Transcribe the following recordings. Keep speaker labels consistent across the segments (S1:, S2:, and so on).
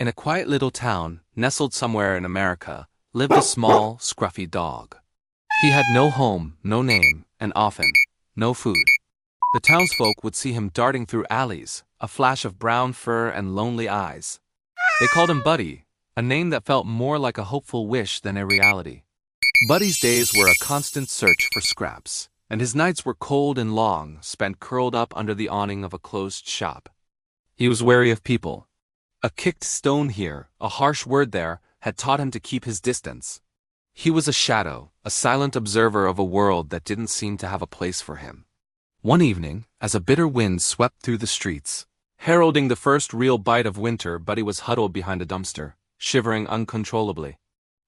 S1: In a quiet little town, nestled somewhere in America, lived a small, scruffy dog. He had no home, no name, and often, no food. The townsfolk would see him darting through alleys, a flash of brown fur and lonely eyes. They called him Buddy, a name that felt more like a hopeful wish than a reality. Buddy's days were a constant search for scraps, and his nights were cold and long, spent curled up under the awning of a closed shop. He was wary of people. A kicked stone here, a harsh word there, had taught him to keep his distance. He was a shadow, a silent observer of a world that didn't seem to have a place for him. One evening, as a bitter wind swept through the streets, heralding the first real bite of winter, Buddy was huddled behind a dumpster, shivering uncontrollably.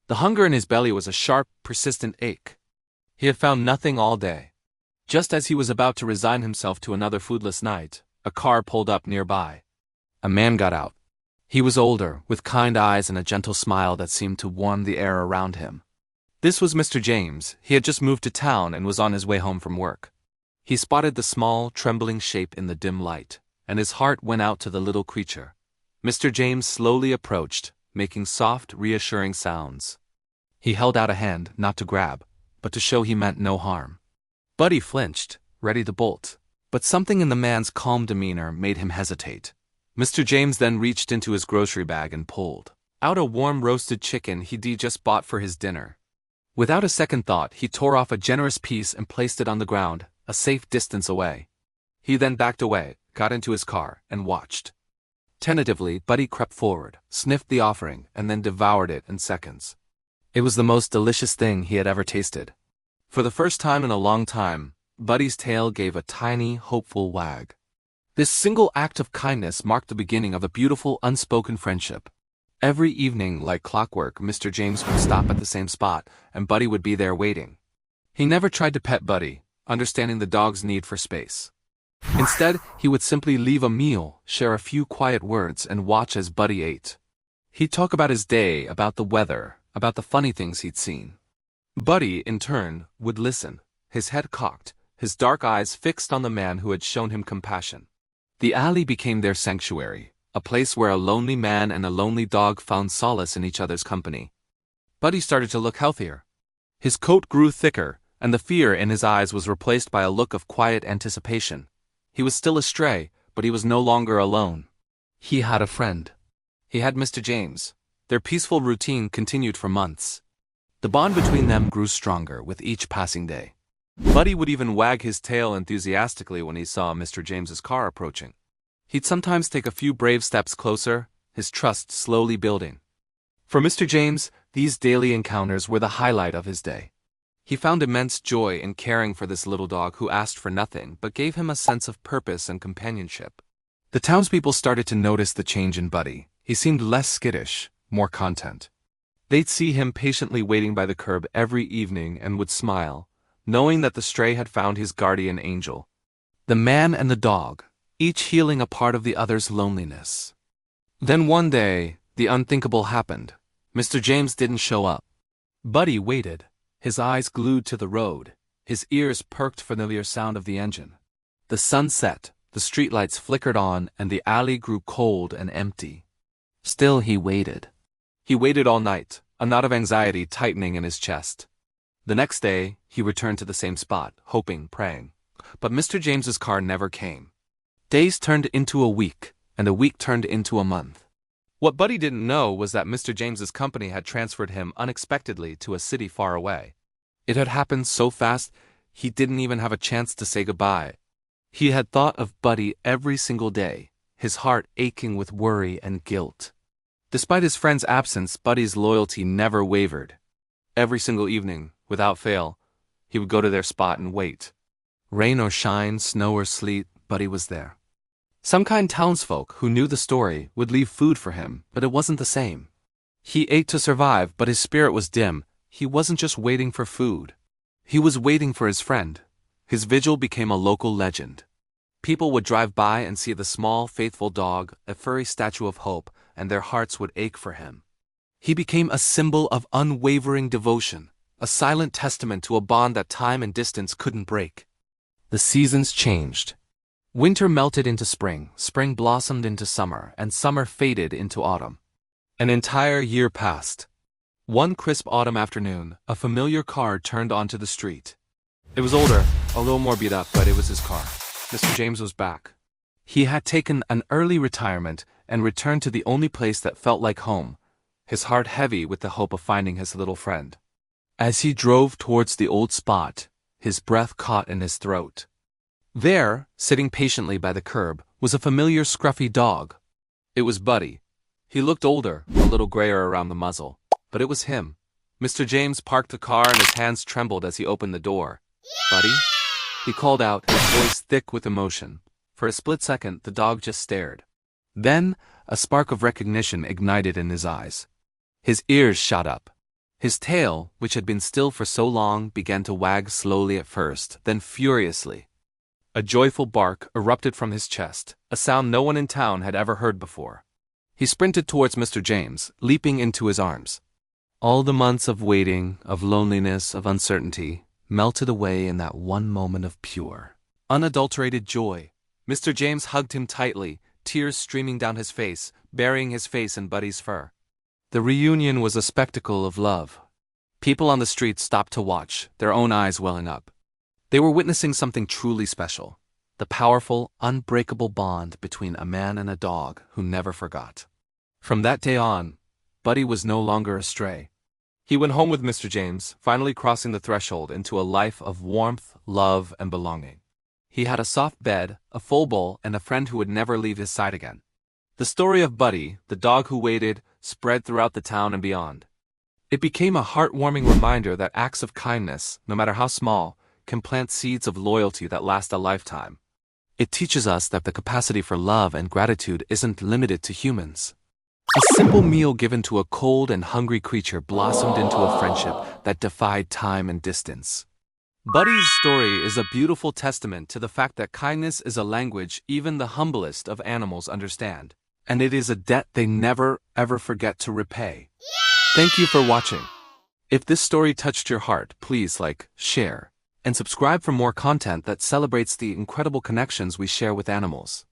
S1: The hunger in his belly was a sharp, persistent ache. He had found nothing all day. Just as he was about to resign himself to another foodless night, a car pulled up nearby. A man got out. He was older, with kind eyes and a gentle smile that seemed to warm the air around him. This was Mr. James. He had just moved to town and was on his way home from work. He spotted the small, trembling shape in the dim light, and his heart went out to the little creature. Mr. James slowly approached, making soft, reassuring sounds. He held out a hand, not to grab, but to show he meant no harm. Buddy flinched, ready to bolt, but something in the man's calm demeanor made him hesitate. Mr. James then reached into his grocery bag and pulled out a warm roasted chicken he'd just bought for his dinner. Without a second thought, he tore off a generous piece and placed it on the ground, a safe distance away. He then backed away, got into his car, and watched. Tentatively, Buddy crept forward, sniffed the offering, and then devoured it in seconds. It was the most delicious thing he had ever tasted. For the first time in a long time, Buddy's tail gave a tiny, hopeful wag. This single act of kindness marked the beginning of a beautiful, unspoken friendship. Every evening, like clockwork, Mr. James would stop at the same spot, and Buddy would be there waiting. He never tried to pet Buddy, understanding the dog's need for space. Instead, he would simply leave a meal, share a few quiet words, and watch as Buddy ate. He'd talk about his day, about the weather, about the funny things he'd seen. Buddy, in turn, would listen, his head cocked, his dark eyes fixed on the man who had shown him compassion. The alley became their sanctuary, a place where a lonely man and a lonely dog found solace in each other's company. Buddy started to look healthier. His coat grew thicker, and the fear in his eyes was replaced by a look of quiet anticipation. He was still a stray, but he was no longer alone. He had a friend. He had Mr. James. Their peaceful routine continued for months. The bond between them grew stronger with each passing day. Buddy would even wag his tail enthusiastically when he saw Mr. James's car approaching. He'd sometimes take a few brave steps closer, his trust slowly building. For Mr. James, these daily encounters were the highlight of his day. He found immense joy in caring for this little dog who asked for nothing but gave him a sense of purpose and companionship. The townspeople started to notice the change in Buddy. He seemed less skittish, more content. They'd see him patiently waiting by the curb every evening and would smile, knowing that the stray had found his guardian angel. The man and the dog, each healing a part of the other's loneliness. Then one day, the unthinkable happened. Mr. James didn't show up. Buddy waited, his eyes glued to the road, his ears perked for the familiar sound of the engine. The sun set, the streetlights flickered on, and the alley grew cold and empty. Still he waited. He waited all night, a knot of anxiety tightening in his chest. The next day, he returned to the same spot, hoping, praying. But Mr. James's car never came. Days turned into a week, and a week turned into a month. What Buddy didn't know was that Mr. James's company had transferred him unexpectedly to a city far away. It had happened so fast, he didn't even have a chance to say goodbye. He had thought of Buddy every single day, his heart aching with worry and guilt. Despite his friend's absence, Buddy's loyalty never wavered. Every single evening, without fail, he would go to their spot and wait. Rain or shine, snow or sleet, Buddy was there. Some kind townsfolk who knew the story would leave food for him, but it wasn't the same. He ate to survive, but his spirit was dim. He wasn't just waiting for food. He was waiting for his friend. His vigil became a local legend. People would drive by and see the small, faithful dog, a furry statue of hope, and their hearts would ache for him. He became a symbol of unwavering devotion, a silent testament to a bond that time and distance couldn't break. The seasons changed. Winter melted into spring, spring blossomed into summer, and summer faded into autumn. An entire year passed. One crisp autumn afternoon, a familiar car turned onto the street. It was older, a little more beat up, but it was his car. Mr. James was back. He had taken an early retirement and returned to the only place that felt like home, his heart heavy with the hope of finding his little friend. As he drove towards the old spot, his breath caught in his throat. There, sitting patiently by the curb, was a familiar scruffy dog. It was Buddy. He looked older, a little grayer around the muzzle, but it was him. Mr. James parked the car and his hands trembled as he opened the door. "Buddy?" He called out, his voice thick with emotion. For a split second, the dog just stared. Then, a spark of recognition ignited in his eyes. His ears shot up. His tail, which had been still for so long, began to wag slowly at first, then furiously. A joyful bark erupted from his chest, a sound no one in town had ever heard before. He sprinted towards Mr. James, leaping into his arms. All the months of waiting, of loneliness, of uncertainty, melted away in that one moment of pure, unadulterated joy. Mr. James hugged him tightly, tears streaming down his face, burying his face in Buddy's fur. The reunion was a spectacle of love. People on the street stopped to watch, their own eyes welling up. They were witnessing something truly special, the powerful, unbreakable bond between a man and a dog who never forgot. From that day on, Buddy was no longer a stray. He went home with Mr. James, finally crossing the threshold into a life of warmth, love, and belonging. He had a soft bed, a full bowl, and a friend who would never leave his side again. The story of Buddy, the dog who waited, spread throughout the town and beyond. It became a heartwarming reminder that acts of kindness, no matter how small, can plant seeds of loyalty that last a lifetime. It teaches us that the capacity for love and gratitude isn't limited to humans. A simple meal given to a cold and hungry creature blossomed into a friendship that defied time and distance. Buddy's story is a beautiful testament to the fact that kindness is a language even the humblest of animals understand, and it is a debt they never, ever forget to repay. Thank you for watching. If this story touched your heart, please like, share, and subscribe for more content that celebrates the incredible connections we share with animals.